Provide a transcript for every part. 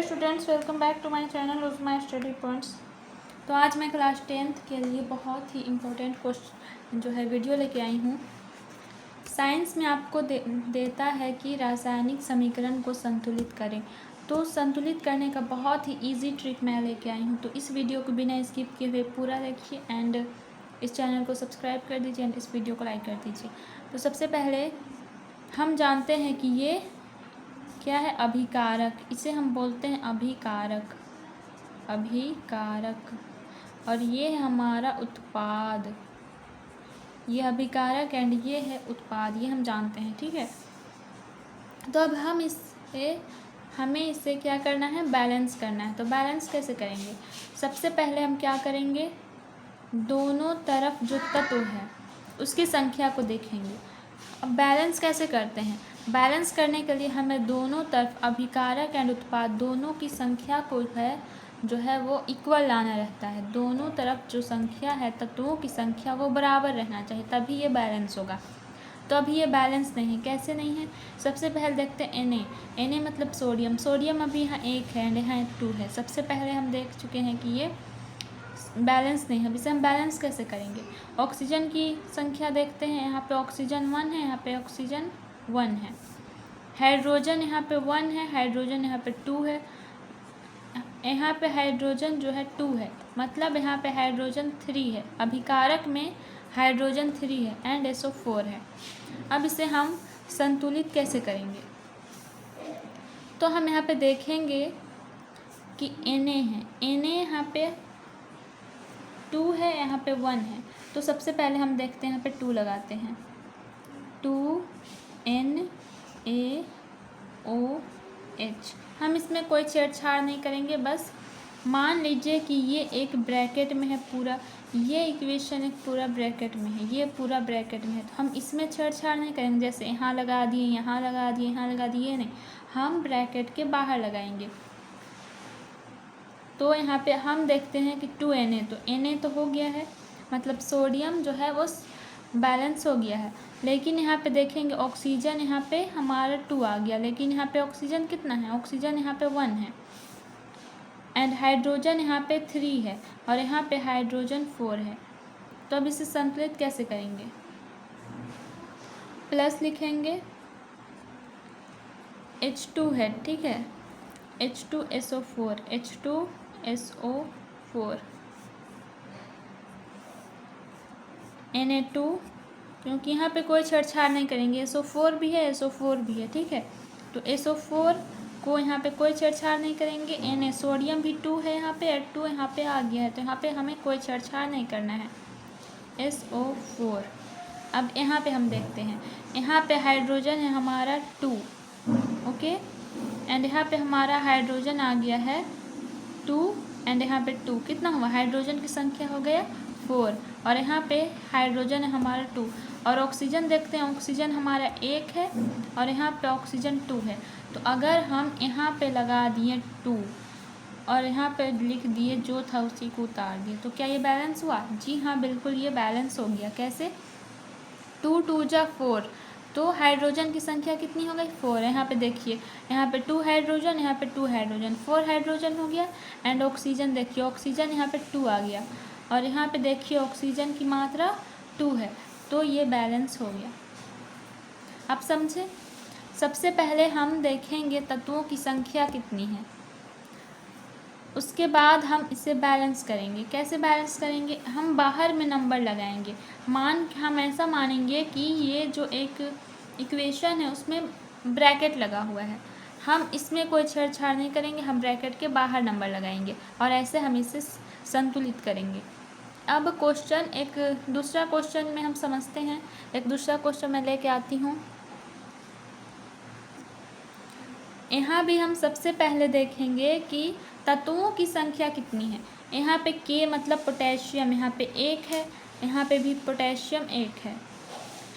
Dear students, welcome back to my channel रोज़मा study points. तो आज मैं क्लास 10th के लिए बहुत ही इम्पोर्टेंट क्वेश्चन जो है वीडियो लेके आई हूँ। साइंस में आपको देता है कि रासायनिक समीकरण को संतुलित करें। तो संतुलित करने का बहुत ही इजी ट्रिक मैं लेके आई हूँ। तो इस वीडियो को बिना स्किप किए हुए पूरा देखिए एंड इस चैनल को सब्सक्राइब कर दीजिए एंड इस वीडियो को लाइक कर दीजिए। तो सबसे पहले हम जानते हैं कि ये क्या है, अभिकारक। इसे हम बोलते हैं अभिकारक, अभिकारक। और ये है हमारा उत्पाद, ये अभिकारक एंड ये है उत्पाद, ये हम जानते हैं, ठीक है। तो अब हमें इसे क्या करना है, बैलेंस करना है। तो बैलेंस कैसे करेंगे? सबसे पहले हम क्या करेंगे, दोनों तरफ जो तत्व है उसकी संख्या को देखेंगे। अब बैलेंस कैसे करते हैं? बैलेंस करने के लिए हमें दोनों तरफ अभिकारक एंड उत्पाद दोनों की संख्या को जो है वो इक्वल लाना रहता है। दोनों तरफ जो संख्या है, तत्वों की संख्या, वो बराबर रहना चाहिए, तभी ये बैलेंस होगा। तो अभी ये बैलेंस नहीं है। कैसे नहीं है? सबसे पहले देखते हैं Na मतलब सोडियम। सोडियम अभी यहाँ 1 है एंड यहाँ 2 है। सबसे पहले हम देख चुके हैं कि ये बैलेंस नहीं है। अब इसे हम बैलेंस कैसे करेंगे? ऑक्सीजन की संख्या देखते हैं। यहाँ पे ऑक्सीजन 1 है, यहाँ पे ऑक्सीजन 1 है। हाइड्रोजन यहाँ पे 1 है, हाइड्रोजन यहाँ पे 2 है, यहाँ पे हाइड्रोजन जो है 2 है, मतलब यहाँ पे हाइड्रोजन 3 है। अभिकारक में हाइड्रोजन 3 है एंड SO4 है। अब इसे हम संतुलित कैसे करेंगे? तो हम यहाँ पे देखेंगे कि Na है, Na यहाँ पे 2 है, यहाँ पे 1 है। तो सबसे पहले हम देखते हैं, यहाँ पे 2 लगाते हैं। 2NaOH। हम इसमें कोई छेड़छाड़ नहीं करेंगे। बस मान लीजिए कि ये एक ब्रैकेट में है, पूरा ये इक्वेशन एक पूरा ब्रैकेट में है, ये पूरा ब्रैकेट में है। तो हम इसमें छेड़छाड़ नहीं करेंगे, जैसे यहाँ लगा दिए, यहाँ लगा दिए, यहाँ लगा दिए, नहीं, हम ब्रैकेट के बाहर लगाएंगे। तो यहाँ पे हम देखते हैं कि 2Na, तो Na तो हो गया है, मतलब सोडियम जो है वो बैलेंस हो गया है। लेकिन यहाँ पे देखेंगे ऑक्सीजन, यहाँ पे हमारा 2 आ गया, लेकिन यहाँ पे ऑक्सीजन कितना है? ऑक्सीजन यहाँ पे 1 है एंड हाइड्रोजन यहाँ पे 3 है और यहाँ पे हाइड्रोजन 4 है। तो अब इसे संतुलित कैसे करेंगे? प्लस लिखेंगे, H2 है, ठीक है, H2SO4, H2SO4, Na2, क्योंकि यहाँ पे कोई छेड़छाड़ नहीं करेंगे, SO4 भी है, SO4 भी है, ठीक है। तो SO4 को यहाँ पे कोई छेड़छाड़ नहीं करेंगे। Na सोडियम भी 2 है यहाँ पे, 2 यहाँ पे आ गया है, तो यहाँ पे हमें कोई छेड़छाड़ नहीं करना है, SO4। अब यहाँ पे हम देखते हैं, यहाँ पे हाइड्रोजन है हमारा 2, ओके, एंड यहाँ पे हमारा हाइड्रोजन आ गया है 2 एंड यहाँ पे 2, कितना हुआ? हाइड्रोजन की संख्या हो गया 4 और यहाँ पे हाइड्रोजन है हमारा 2। और ऑक्सीजन देखते हैं, ऑक्सीजन हमारा 1 है और यहाँ पे ऑक्सीजन 2 है। तो अगर हम यहाँ पे लगा दिए 2 और यहाँ पे लिख दिए जो था उसी को उतार दिए, तो क्या ये बैलेंस हुआ? जी हाँ, बिल्कुल ये बैलेंस हो गया। कैसे? 2 2 जा 4, तो हाइड्रोजन की संख्या कितनी हो गई? 4। यहाँ पे देखिए, यहाँ पे 2 हाइड्रोजन, यहाँ पे 2 हाइड्रोजन, 4 हाइड्रोजन हो गया एंड ऑक्सीजन देखिए, ऑक्सीजन यहाँ पे 2 आ गया और यहाँ पे देखिए ऑक्सीजन की मात्रा 2 है, तो ये बैलेंस हो गया। आप समझे? सबसे पहले हम देखेंगे तत्वों की संख्या कितनी है, उसके बाद हम इसे बैलेंस करेंगे। कैसे बैलेंस करेंगे? हम बाहर में नंबर लगाएंगे। हम ऐसा मानेंगे कि ये जो एक इक्वेशन है उसमें ब्रैकेट लगा हुआ है, हम इसमें कोई छेड़छाड़ नहीं करेंगे, हम ब्रैकेट के बाहर नंबर लगाएंगे और ऐसे हम इसे संतुलित करेंगे। अब क्वेश्चन, एक दूसरा क्वेश्चन में हम समझते हैं। एक दूसरा क्वेश्चन मैं लेके आती हूँ। यहाँ भी हम सबसे पहले देखेंगे कि तत्वों की संख्या कितनी है। यहाँ पे K मतलब पोटेशियम, यहाँ पे 1 है, यहाँ पे भी पोटेशियम 1 है।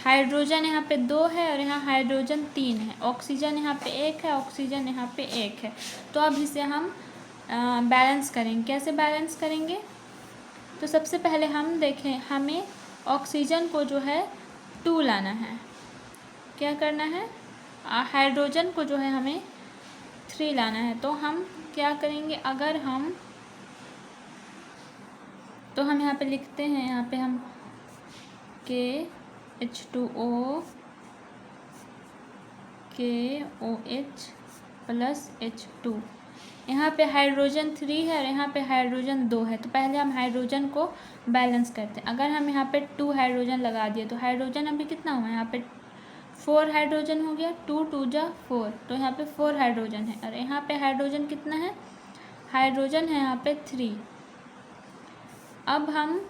हाइड्रोजन यहाँ पे 2 है और यहाँ हाइड्रोजन 3 है। ऑक्सीजन यहाँ पे 1 है, ऑक्सीजन यहाँ पे 1 है। तो अब इसे हम बैलेंस करेंगे। कैसे बैलेंस करेंगे? तो सबसे पहले हम देखें, हमें ऑक्सीजन को जो है 2 लाना है। क्या करना है? हाइड्रोजन को जो है हमें 3 लाना है। तो हम क्या करेंगे, अगर हम तो हम यहाँ पे लिखते हैं, यहाँ पे हम KH2O KOH प्लस H2, यहाँ पे हाइड्रोजन 3 है और यहाँ पे हाइड्रोजन 2 है। तो पहले हम हाइड्रोजन को बैलेंस करते हैं। अगर हम यहाँ पे 2 हाइड्रोजन लगा दिए तो हाइड्रोजन अभी कितना हुआ, यहाँ पे 4 हाइड्रोजन हो गया, 2 2 जा 4, तो यहाँ पे 4 हाइड्रोजन है। और यहाँ पे हाइड्रोजन कितना है, हाइड्रोजन है यहाँ पे 3। अब हम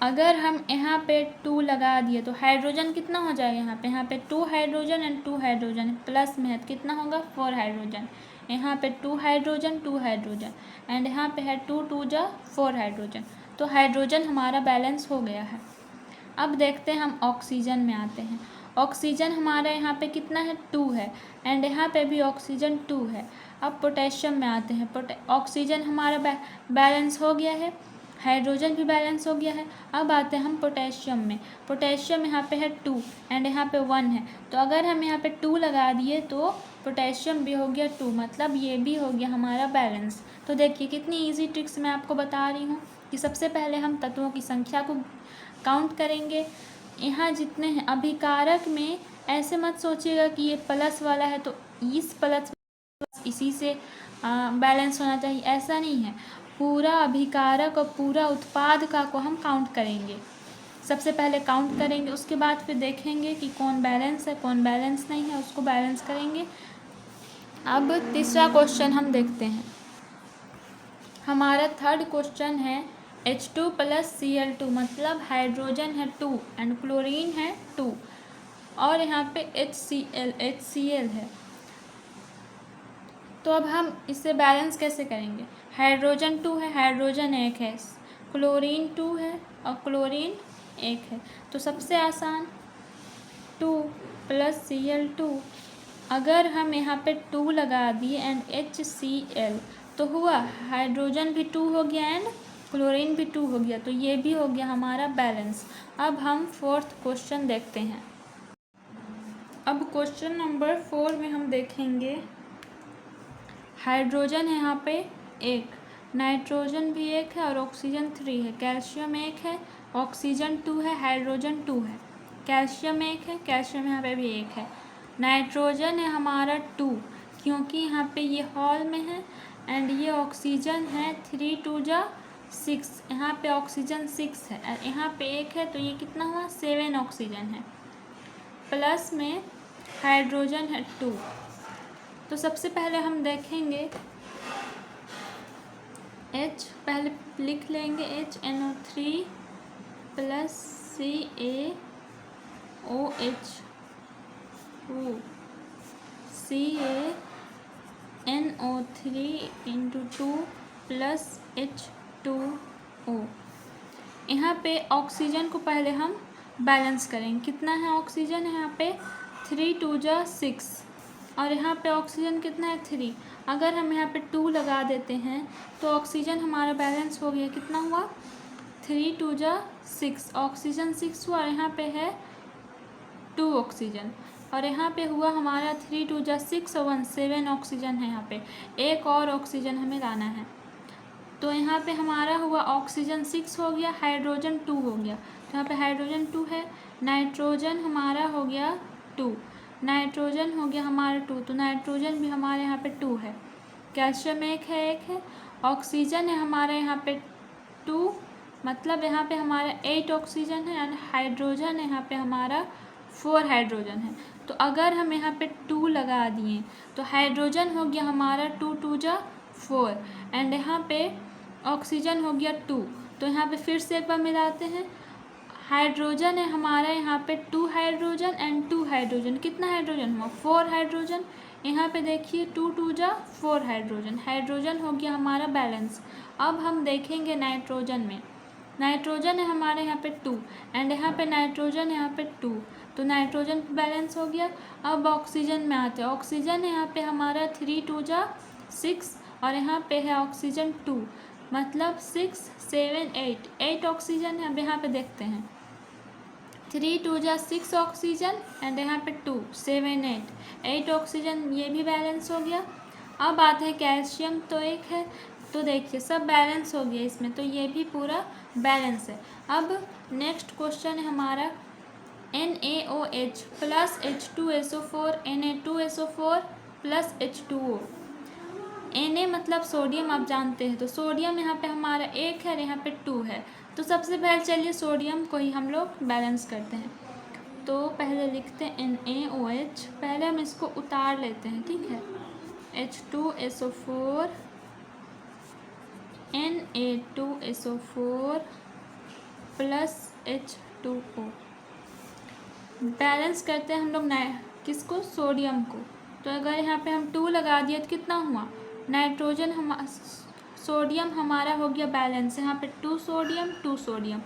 अगर हम यहाँ पे 2 लगा दिए तो हाइड्रोजन कितना हो जाएगा, यहाँ पे 2 हाइड्रोजन एंड 2 हाइड्रोजन प्लस में है तो कितना होगा 4 हाइड्रोजन। यहाँ पे 2 हाइड्रोजन एंड यहाँ पे है 2 2 जा 4 हाइड्रोजन। तो हाइड्रोजन हमारा बैलेंस हो गया है। अब देखते हैं हम ऑक्सीजन में आते हैं। ऑक्सीजन हमारा यहाँ पे कितना है 2 है एंड यहाँ पे भी ऑक्सीजन 2 है। अब पोटेशियम में आते हैं। ऑक्सीजन हमारा बैलेंस हो गया है, हाइड्रोजन भी बैलेंस हो गया है। अब आते हैं हम पोटेशियम में। पोटेशियम यहाँ पे है 2 एंड यहाँ पे 1 है, तो अगर हम यहाँ पे 2 लगा दिए तो पोटेशियम भी हो गया 2, मतलब ये भी हो गया हमारा बैलेंस। तो देखिए कितनी इजी ट्रिक्स मैं आपको बता रही हूँ कि सबसे पहले हम तत्वों की संख्या को काउंट करेंगे। यहाँ जितने हैं अभिकारक में ऐसे मत सोचिएगा कि ये प्लस वाला है तो इस प्लस इसी से बैलेंस होना चाहिए, ऐसा नहीं है। पूरा अभिकारक और पूरा उत्पाद का को हम काउंट करेंगे। सबसे पहले काउंट करेंगे, उसके बाद फिर देखेंगे कि कौन बैलेंस है कौन बैलेंस नहीं है, उसको बैलेंस करेंगे। अब तीसरा क्वेश्चन हम देखते हैं। हमारा थर्ड क्वेश्चन है H2 प्लस Cl2, मतलब हाइड्रोजन है 2 एंड क्लोरीन है 2 और यहाँ पे HCl है। तो अब हम इससे बैलेंस कैसे करेंगे, हाइड्रोजन 2 है, हाइड्रोजन 1 है, क्लोरीन 2 है और क्लोरीन 1 है। तो सबसे आसान 2 प्लस Cl2, अगर हम यहाँ पे 2 लगा दिए एंड HCl तो हुआ हाइड्रोजन भी 2 हो गया एंड क्लोरीन भी 2 हो गया, तो ये भी हो गया हमारा बैलेंस। अब हम फोर्थ क्वेश्चन देखते हैं। अब क्वेश्चन नंबर 4 में हम देखेंगे हाइड्रोजन है यहाँ पे 1, नाइट्रोजन भी 1 है और ऑक्सीजन 3 है, कैल्शियम 1 है, ऑक्सीजन 2 है, हाइड्रोजन 2 है, कैल्शियम 1 है, कैल्शियम यहाँ पे भी 1 है, नाइट्रोजन है हमारा 2 क्योंकि यहाँ पे ये हॉल में है एंड ये ऑक्सीजन है 3 2 जा 6, यहाँ पे ऑक्सीजन 6 है और यहाँ पे 1 है तो ये कितना हुआ 7 ऑक्सीजन है, प्लस में हाइड्रोजन है 2। तो सबसे पहले हम देखेंगे H, पहले लिख लेंगे HNO3 plus CaOH2 CaNO3 into 2 plus H2O। यहाँ पे ऑक्सीजन को पहले हम बैलेंस करेंगे। कितना है ऑक्सीजन, यहाँ पे 3 2 जा 6 और यहाँ पे ऑक्सीजन कितना है 3। अगर हम यहाँ पे 2 लगा देते हैं तो ऑक्सीजन हमारा बैलेंस हो गया, कितना हुआ 3 2 जा 6, ऑक्सीजन 6 हुआ और यहाँ पे है 2 ऑक्सीजन और यहाँ पे हुआ हमारा 3 2 जा 6 और 1 7 ऑक्सीजन है। यहाँ पे एक और ऑक्सीजन हमें लाना है, तो यहाँ पे हमारा हुआ ऑक्सीजन 6 हो गया, हाइड्रोजन 2 हो गया, तो यहाँ पे हाइड्रोजन 2 है, नाइट्रोजन हमारा हो गया 2, नाइट्रोजन हो गया हमारा 2, तो नाइट्रोजन भी हमारे यहाँ पे 2 है, कैल्शियम 1 है, ऑक्सीजन है हमारे यहाँ पे 2, मतलब यहाँ पे हमारा 8 ऑक्सीजन है एंड हाइड्रोजन है यहाँ पे हमारा 4 हाइड्रोजन है। तो अगर हम यहाँ पे 2 लगा दिए तो हाइड्रोजन हो गया हमारा 2 2 जा 4 एंड यहाँ पे ऑक्सीजन हो गया 2, तो यहाँ पे फिर से एक बार मिलाते हैं। हाइड्रोजन है हमारा यहाँ पे 2 हाइड्रोजन एंड 2 हाइड्रोजन, कितना हाइड्रोजन हुआ 4 हाइड्रोजन, यहाँ पे देखिए 2 2 जा 4 हाइड्रोजन, हाइड्रोजन हो गया हमारा बैलेंस। अब हम देखेंगे नाइट्रोजन में, नाइट्रोजन है हमारे यहाँ पे 2 एंड यहाँ पे नाइट्रोजन यहाँ पे 2, तो नाइट्रोजन बैलेंस हो गया। अब ऑक्सीजन में आते हैं, ऑक्सीजन है यहाँ पे हमारा 3 2 जा 6 और यहाँ पे है ऑक्सीजन 2, मतलब 6 7 8 ऑक्सीजन है। अब यहाँ पे देखते हैं 3 2 जा 6 ऑक्सीजन एंड यहाँ पे 2 7 8 ऑक्सीजन, ये भी बैलेंस हो गया। अब आते हैं कैल्शियम, तो 1 है, तो देखिए सब बैलेंस हो गया इसमें, तो ये भी पूरा बैलेंस है। अब नेक्स्ट क्वेश्चन है हमारा NaOH plus H2SO4 Na2SO4 plus H2O। Na मतलब सोडियम, आप जानते हैं, तो सोडियम यहाँ पे हमारा 1 है और यहाँ पे 2 है। तो सबसे पहले चलिए सोडियम को ही हम लोग बैलेंस करते हैं। तो पहले लिखते हैं NaOH, पहले हम इसको उतार लेते हैं, ठीक है। H2SO4 Na2SO4 plus H2O। Balance करते हैं हम लोग किसको, सोडियम को। तो अगर यहाँ पे हम 2 लगा दिए तो कितना हुआ, नाइट्रोजन सोडियम हमारा हो गया बैलेंस, यहाँ पे 2 सोडियम।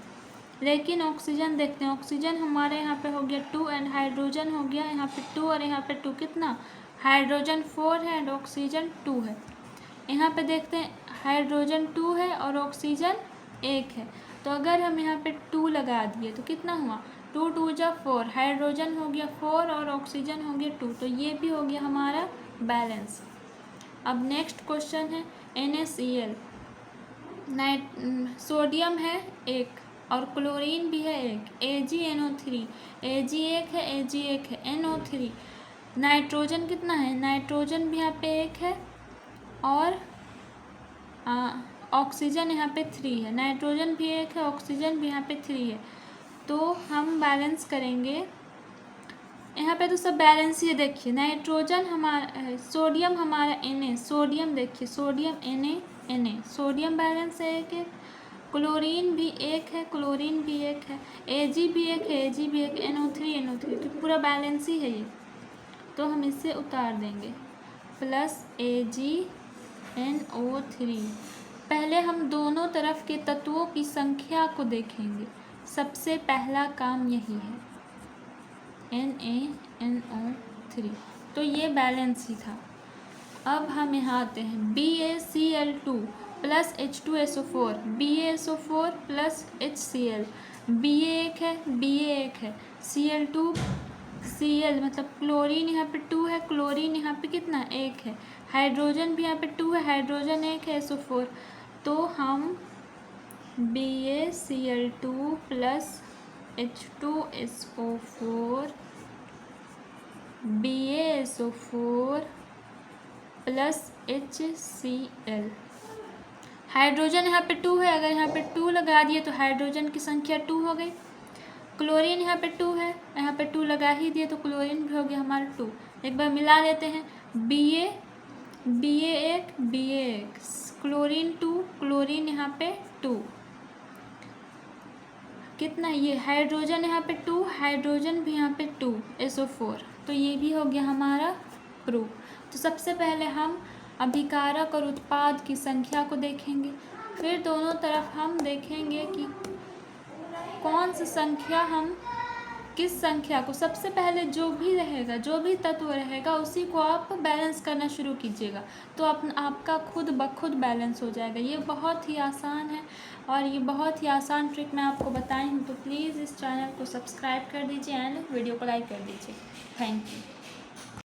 लेकिन ऑक्सीजन देखते हैं, ऑक्सीजन हमारे यहाँ पे हो गया 2 एंड हाइड्रोजन हो गया यहाँ पे 2 और यहाँ पे 2, कितना, हाइड्रोजन 4 है एंड ऑक्सीजन 2 है। यहाँ पे देखते हैं हाइड्रोजन 2 है और ऑक्सीजन 1 है। तो अगर हम यहाँ पे 2 लगा दिए तो कितना हुआ, 2 2 जा 4, हाइड्रोजन हो गया 4 और ऑक्सीजन हो गया 2, तो ये भी हो गया हमारा बैलेंस। अब नेक्स्ट क्वेश्चन है NaCl, सोडियम है 1 और क्लोरीन भी है 1, AgNO3, Ag 1 है, Ag 1 है, NO3। नाइट्रोजन कितना है, नाइट्रोजन भी यहाँ पे 1 है और ऑक्सीजन यहाँ पे 3 है, नाइट्रोजन भी 1 है, ऑक्सीजन भी यहाँ पे 3 है। तो हम बैलेंस करेंगे, यहाँ पे तो सब बैलेंस ही है। देखिए नाइट्रोजन हमारा, सोडियम हमारा Na, सोडियम देखिए, सोडियम Na, सोडियम बैलेंस है 1 1, क्लोरीन भी 1 है, क्लोरीन भी 1 है, Ag भी 1 है, Ag भी 1, NO3, तो पूरा बैलेंस ही है ये। तो हम इसे उतार देंगे, प्लस AgNO3। पहले हम दोनों तरफ के तत्वों की संख्या को देखेंगे, सबसे पहला काम यही है, NaNO3, तो ये बैलेंस ही था। अब हम यहाँ आते हैं BaCl2 plus H2SO4, BaSO4 plus HCl, Ba 1 है, Ba 1 है, Cl2 Cl मतलब क्लोरीन यहाँ पे 2 है, क्लोरीन यहाँ पे कितना 1 है, हाइड्रोजन भी यहाँ पे 2 है, हाइड्रोजन 1 है, SO4। तो हम BaCl2 plus H2SO4 BaSO4 plus HCl, hydrogen यहाँ पे 2 है, अगर यहाँ पे 2 लगा दिए तो हाइड्रोजन की संख्या 2 हो गई। क्लोरीन यहाँ पे 2 है, यहाँ पे 2 लगा ही दिए तो क्लोरीन भी हो गया हमारा 2। एक बार मिला लेते हैं, Ba1 क्लोरीन 2, क्लोरीन यहाँ पे 2, कितना, ये हाइड्रोजन यहाँ पे 2, हाइड्रोजन भी यहाँ पे 2, SO4, तो ये भी हो गया हमारा प्रूफ। तो सबसे पहले हम अभिकारक और उत्पाद की संख्या को देखेंगे, फिर दोनों तरफ हम देखेंगे कि कौन सी संख्या, हम किस संख्या को, सबसे पहले जो भी रहेगा, जो भी तत्व रहेगा उसी को आप बैलेंस करना शुरू कीजिएगा, तो आपका खुद ब खुद बैलेंस हो जाएगा। ये बहुत ही आसान है और ये बहुत ही आसान ट्रिक मैं आपको बताई हूँ। तो प्लीज़ इस चैनल को सब्सक्राइब कर दीजिए एंड वीडियो को लाइक कर दीजिए। Thank you.